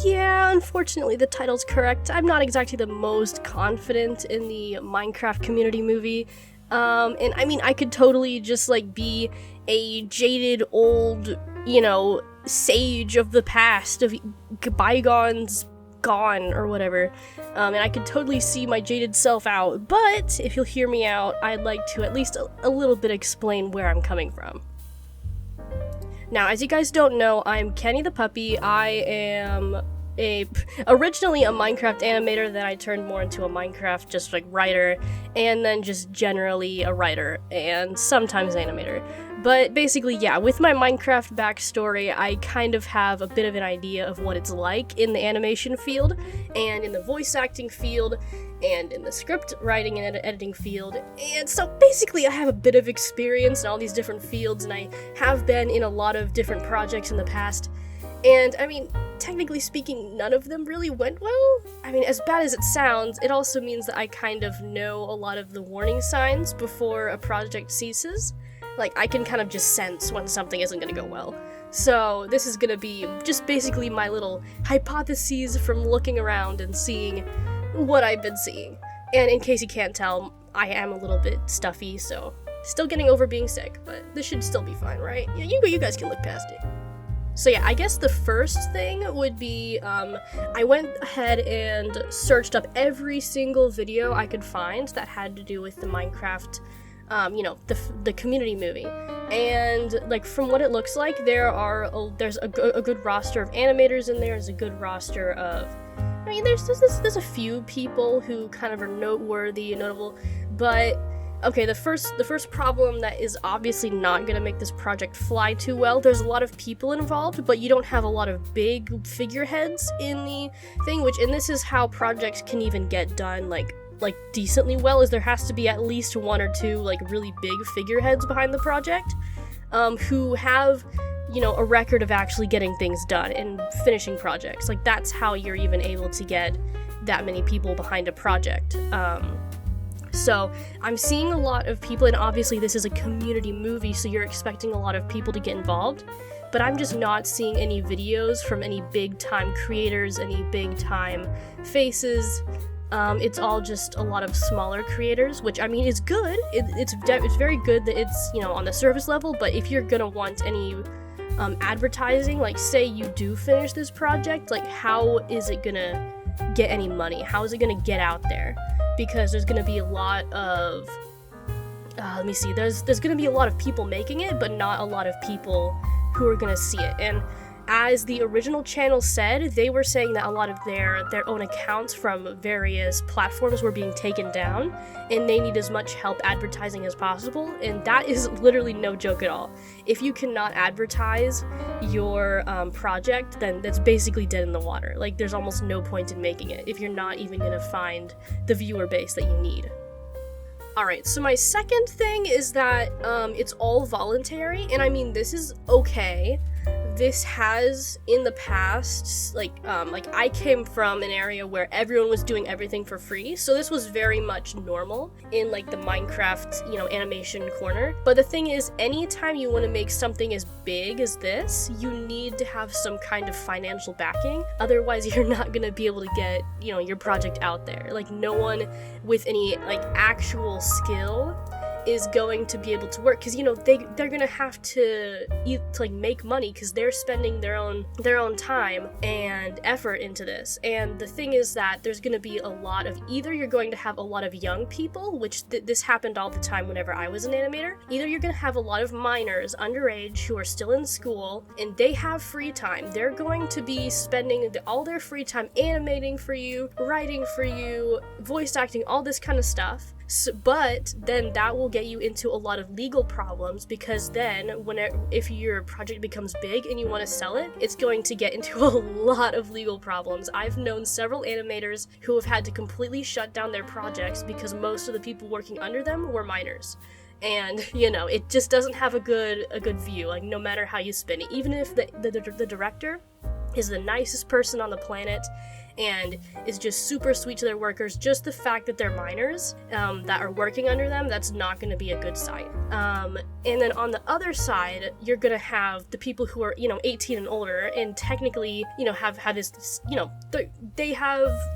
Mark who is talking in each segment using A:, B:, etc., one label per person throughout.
A: Yeah, unfortunately the title's correct. I'm not exactly the most confident in the Minecraft community movie. And I mean, I could totally just, like, be a jaded old, sage of the past, of bygones gone, or whatever. And I could totally see my jaded self out, but if you'll hear me out, I'd like to at least a little bit explain where I'm coming from. Now, as you guys don't know, I'm Kenny the Puppy. I am originally a Minecraft animator, then I turned more into a Minecraft just like writer, and then just generally a writer, and sometimes animator. But basically, yeah, with my Minecraft backstory, I kind of have a bit of an idea of what it's like in the animation field, and in the voice acting field, and in the script writing and editing field. And so basically I have a bit of experience in all these different fields, and I have been in a lot of different projects in the past. And I mean, technically speaking, none of them really went well. I mean, as bad as it sounds, it also means that I kind of know a lot of the warning signs before a project ceases. Like, I can kind of just sense when something isn't gonna go well. So this is gonna be just basically my little hypotheses from looking around and seeing what I've been seeing. And in case you can't tell, I am a little bit stuffy, so still getting over being sick, but this should still be fine, right? Yeah, you guys can look past it. So yeah, I guess the first thing would be, I went ahead and searched up every single video I could find that had to do with the Minecraft, the community movie. And, like, from what it looks like, there's a good roster of animators in there, there's a good roster of, I mean, there's a few people who kind of are noteworthy and notable, but okay, the first problem that is obviously not gonna make this project fly too well, there's a lot of people involved, but you don't have a lot of big figureheads in the thing, and this is how projects can even get done, like decently well, is there has to be at least one or two, like, really big figureheads behind the project, who have, a record of actually getting things done and finishing projects. Like, that's how you're even able to get that many people behind a project. So I'm seeing a lot of people, and obviously this is a community movie, so you're expecting a lot of people to get involved, but I'm just not seeing any videos from any big-time creators, any big-time faces. It's all just a lot of smaller creators, which, I mean, is good. It's very good that it's, on the surface level, but if you're gonna want any advertising, like, say you do finish this project, like, how is it gonna get any money? How is it gonna get out there? Because there's gonna be a lot of, there's gonna be a lot of people making it, but not a lot of people who are gonna see it. And as the original channel said, they were saying that a lot of their own accounts from various platforms were being taken down, and they need as much help advertising as possible, and that is literally no joke at all. If you cannot advertise your project, then that's basically dead in the water. Like, there's almost no point in making it if you're not even gonna find the viewer base that you need. Alright, so my second thing is that it's all voluntary, and I mean, this is okay. This has, in the past, like I came from an area where everyone was doing everything for free, so this was very much normal in, like, the Minecraft, animation corner. But the thing is, anytime you want to make something as big as this, you need to have some kind of financial backing, otherwise you're not gonna be able to get, your project out there. Like, no one with any, like, actual skill is going to be able to work, because they're gonna have to make money, because they're spending their own time and effort into this. And the thing is that there's gonna be a lot of, either you're going to have a lot of young people, which this happened all the time whenever I was an animator, either you're gonna have a lot of minors underage who are still in school and they have free time. They're going to be spending all their free time animating for you, writing for you, voice acting, all this kind of stuff. But then that will get you into a lot of legal problems, because then if your project becomes big and you want to sell it, it's going to get into a lot of legal problems. I've known several animators who have had to completely shut down their projects because most of the people working under them were minors. And, it just doesn't have a good view, like, no matter how you spin it. Even if the director is the nicest person on the planet and is just super sweet to their workers, just the fact that they're minors that are working under them, that's not going to be a good sign. And then on the other side, you're going to have the people who are, 18 and older, and technically, have this,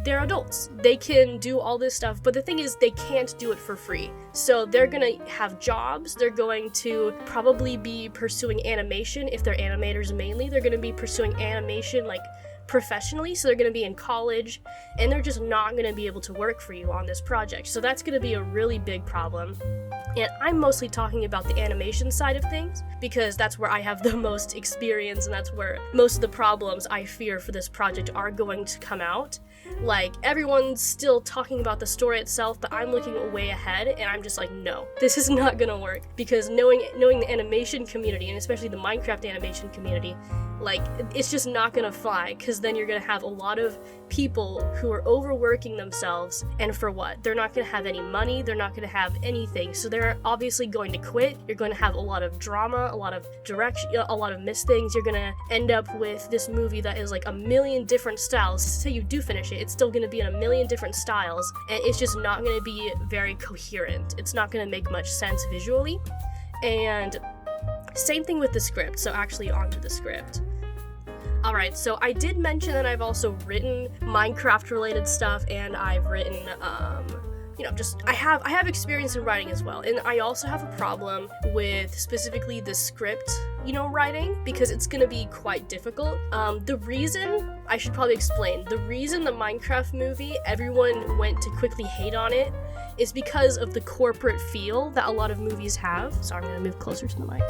A: they're adults. They can do all this stuff, but the thing is, they can't do it for free. So they're going to have jobs. They're going to probably be pursuing animation. If they're animators mainly, they're going to be pursuing animation like professionally, so they're going to be in college, and they're just not going to be able to work for you on this project. So that's going to be a really big problem. And I'm mostly talking about the animation side of things, because that's where I have the most experience, and that's where most of the problems I fear for this project are going to come out. Like, everyone's still talking about the story itself, but I'm looking way ahead, and I'm just like, no, this is not gonna work, because knowing the animation community, and especially the Minecraft animation community, like, it's just not gonna fly, because then you're gonna have a lot of people who are overworking themselves, and for what? They're not gonna have any money, they're not gonna have anything, so they're obviously going to quit. You're going to have a lot of drama, a lot of direction, a lot of missed things. You're gonna end up with this movie that is like a million different styles. Say you do finish it, it's still gonna be in a million different styles, and it's just not gonna be very coherent. It's not gonna make much sense visually. And same thing with the script. So actually onto the script. Alright, so I did mention that I've also written Minecraft related stuff, and I've written, I have experience in writing as well. And I also have a problem with specifically the script, writing, because it's gonna be quite difficult. I should probably explain, the reason the Minecraft movie, everyone went to quickly hate on it, is because of the corporate feel that a lot of movies have. Sorry, I'm gonna move closer to the mic.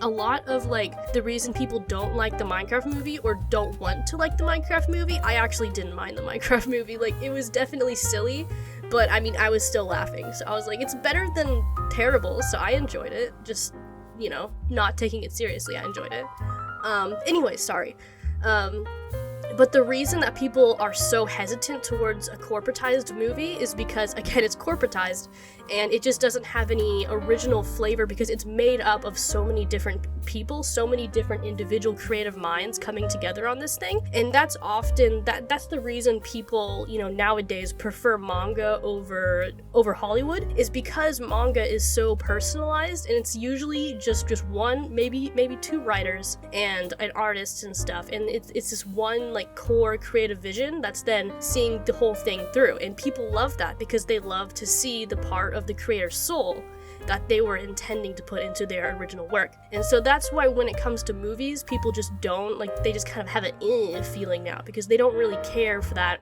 A: A lot of, the reason people don't like the Minecraft movie or don't want to like the Minecraft movie, I actually didn't mind the Minecraft movie. It was definitely silly, but, I was still laughing. So I was like, it's better than terrible, so I enjoyed it. Just, not taking it seriously, I enjoyed it. Anyway, sorry. But the reason that people are so hesitant towards a corporatized movie is because, again, it's corporatized, and it just doesn't have any original flavor because it's made up of so many different people, so many different individual creative minds coming together on this thing. And that's often, that's the reason people, nowadays prefer manga over Hollywood, is because manga is so personalized, and it's usually just one, maybe two writers and an artist and stuff, and it's this one core creative vision that's then seeing the whole thing through. And people love that because they love to see the part of the creator's soul that they were intending to put into their original work. And so that's why when it comes to movies, people just don't, they just kind of have an feeling now, because they don't really care for that,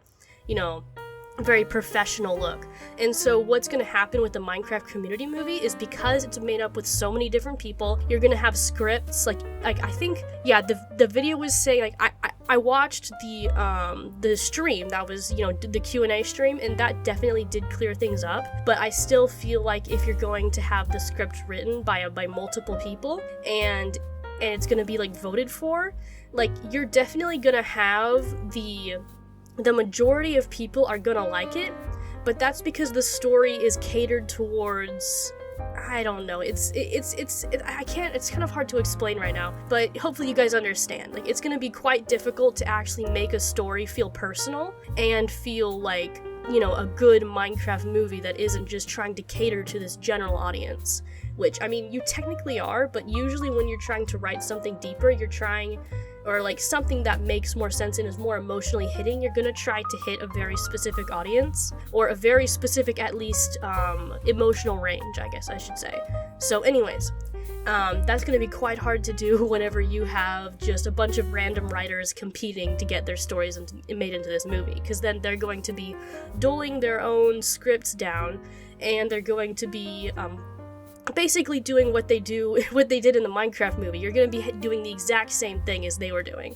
A: very professional look. And so what's going to happen with the Minecraft community movie is, because it's made up with so many different people, you're going to have scripts, I think, yeah, the video was saying, I watched the stream that was, the Q&A stream, and that definitely did clear things up, but I still feel like if you're going to have the script written by multiple people, and it's going to be voted for, you're definitely going to have the majority of people are gonna like it, but that's because the story is catered towards, I don't know, it's kind of hard to explain right now, but hopefully you guys understand. It's gonna be quite difficult to actually make a story feel personal and feel like, a good Minecraft movie that isn't just trying to cater to this general audience, which, you technically are, but usually when you're trying to write something deeper, or something that makes more sense and is more emotionally hitting, you're gonna try to hit a very specific audience, or a very specific, at least, emotional range, I guess I should say. So anyways, that's gonna be quite hard to do whenever you have just a bunch of random writers competing to get their stories made into this movie, because then they're going to be doling their own scripts down, and they're going to be, basically doing what they did in the Minecraft movie. You're going to be doing the exact same thing as they were doing,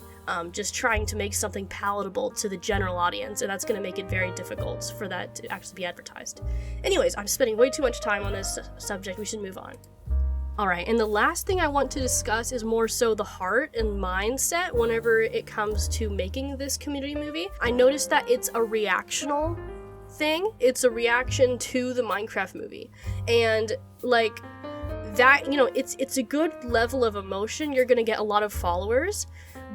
A: just trying to make something palatable to the general audience, and that's going to make it very difficult for that to actually be advertised. Anyways, I'm spending way too much time on this subject. We should move on. Alright, and the last thing I want to discuss is more so the heart and mindset whenever it comes to making this community movie. I noticed that it's a reactional thing. It's a reaction to the Minecraft movie, and that, it's a good level of emotion. You're gonna get a lot of followers,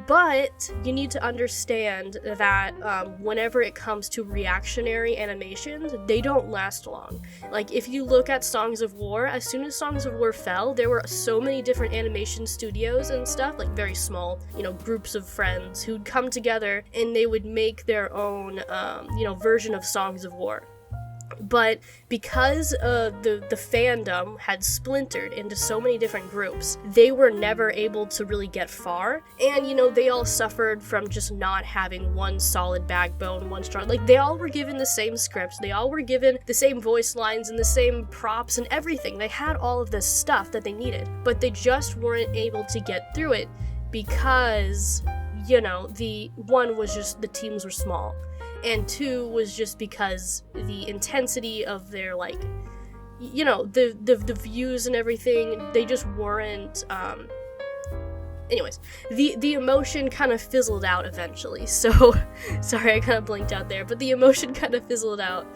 A: But you need to understand that whenever it comes to reactionary animations, they don't last long. Like, if you look at Songs of War, as soon as Songs of War fell, there were so many different animation studios and stuff, like very small, groups of friends who'd come together and they would make their own, version of Songs of War. But because the fandom had splintered into so many different groups, they were never able to really get far. And, they all suffered from just not having one solid backbone, one strong... Like, they all were given the same scripts, they all were given the same voice lines and the same props and everything. They had all of this stuff that they needed, but they just weren't able to get through it because, the one was just the teams were small. And two was just because the intensity of their, the views and everything, they just weren't, anyways, the emotion kind of fizzled out eventually, so, sorry, I kind of blinked out there, but the emotion kind of fizzled out,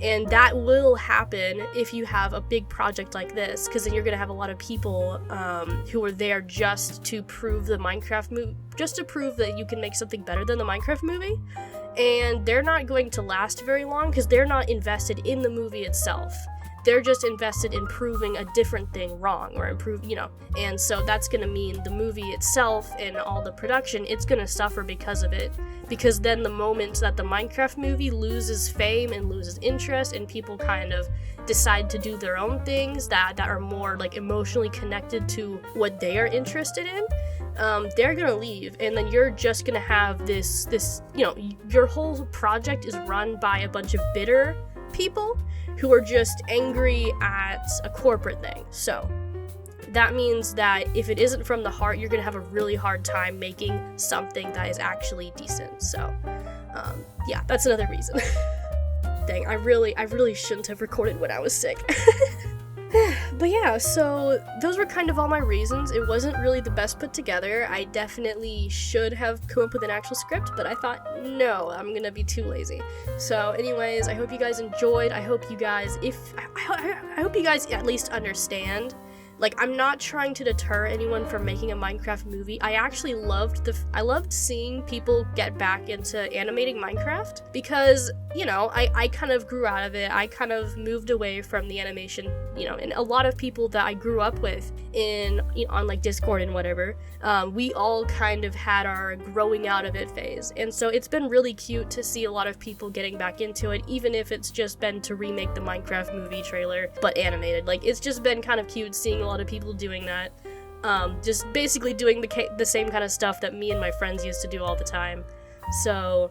A: and that will happen if you have a big project like this, because then you're going to have a lot of people who are there just to prove the Minecraft movie, just to prove that you can make something better than the Minecraft movie, and they're not going to last very long because they're not invested in the movie itself. They're just invested in proving a different thing wrong, or and so that's gonna mean the movie itself and all the production, it's gonna suffer because of it. Because then the moment that the Minecraft movie loses fame and loses interest and people kind of decide to do their own things that are more emotionally connected to what they are interested in, they're gonna leave, and then you're just gonna have this your whole project is run by a bunch of bitter people who are just angry at a corporate thing. So that means that if it isn't from the heart, you're gonna have a really hard time making something that is actually decent. So yeah, that's another reason. Dang, I really shouldn't have recorded when I was sick. But yeah, so those were kind of all my reasons. It wasn't really the best put together. I definitely should have come up with an actual script, but I thought, no, I'm gonna be too lazy. So anyways, I hope you guys enjoyed. I hope you guys, I hope you guys at least understand. I'm not trying to deter anyone from making a Minecraft movie. I actually loved seeing people get back into animating Minecraft because, I kind of grew out of it. I kind of moved away from the animation, and a lot of people that I grew up with on Discord and whatever, we all kind of had our growing out of it phase. And so it's been really cute to see a lot of people getting back into it, even if it's just been to remake the Minecraft movie trailer, but animated. It's just been kind of cute seeing a lot of people doing that. Just basically doing the same kind of stuff that me and my friends used to do all the time. So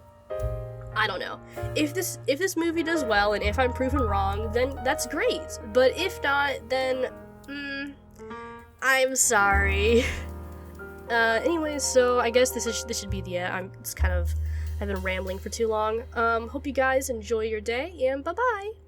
A: I don't know. If this movie does well and if I'm proven wrong, then that's great. But if not, then I'm sorry. Anyways, so I guess this should be the end. I've been rambling for too long. Hope you guys enjoy your day, and bye-bye!